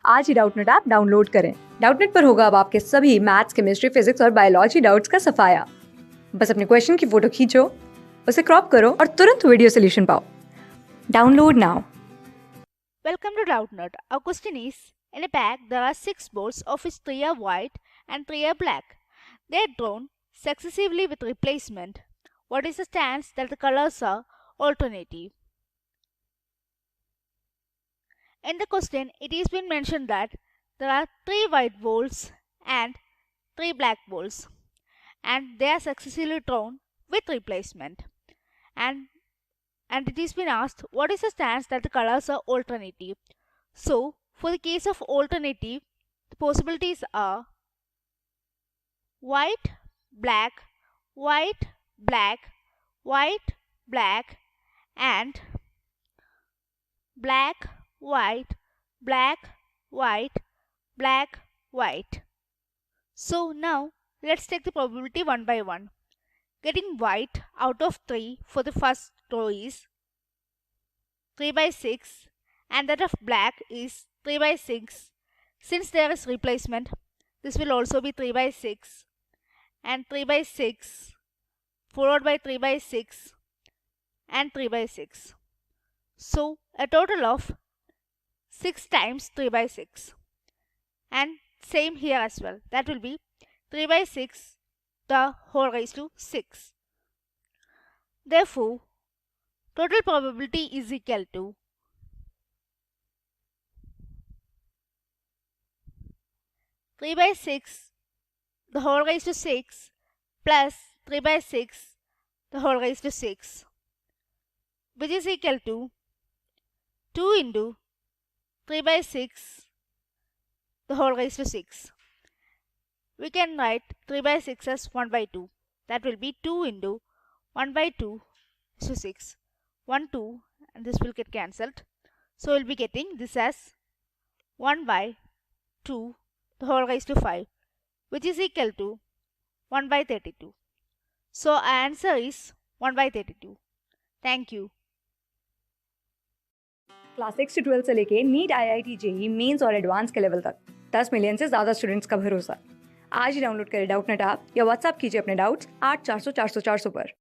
आज ही Doubtnut app download करें। डाउटनट पर होगा अब आपके सभी मैथ्स, केमिस्ट्री, फिजिक्स और बायोलॉजी डाउट्स का सफाया। बस अपने क्वेश्चन की फोटो खींचो, उसे क्रॉप करो और तुरंत वीडियो सोल्यूशन पाओ। Download now. Welcome to Doubtnut. Our question is, in a pack there are 6 boards of which 3 are white and 3 are black. They are drawn successively with replacement. What is the stance that the colors are alternative? In the question, it is been mentioned that there are 3 white balls and 3 black balls, and they are successively drawn with replacement. And it is been asked what is the stance that the colors are alternative. So for the case of alternative, the possibilities are white, black, white, black, white, black, and black, white, black, white, black, white. So now let's take the probability one by one. Getting white out of 3 for the first row is 3 by 6, and that of black is 3 by 6. Since there is replacement, this will also be 3 by 6 and 3 by 6 followed by 3 by 6 and 3 by 6. So a total of 6 times 3 by 6, and same here as well, that will be 3 by 6 the whole raised to 6. Therefore total probability is equal to 3 by 6 the whole raised to 6 plus 3 by 6 the whole raised to 6, which is equal to 2 into 3 by 6 the whole raised to 6. We can write 3 by 6 as 1 by 2. That will be 2 into 1 by 2 is to 6. 1, 2, and this will get cancelled. So we'll be getting this as 1 by 2 the whole raised to 5, which is equal to 1 by 32. So our answer is 1 by 32. Thank you. Class 6 से 12 से लेके NEET, IIT JEE mains और advance के level तक 10 million से ज्यादा students का भरोसा। आज ही डाउनलोड करें डाउटनट ऐप या व्हाट्सएप कीजिए अपने डाउट्स 8400 400 400 पर।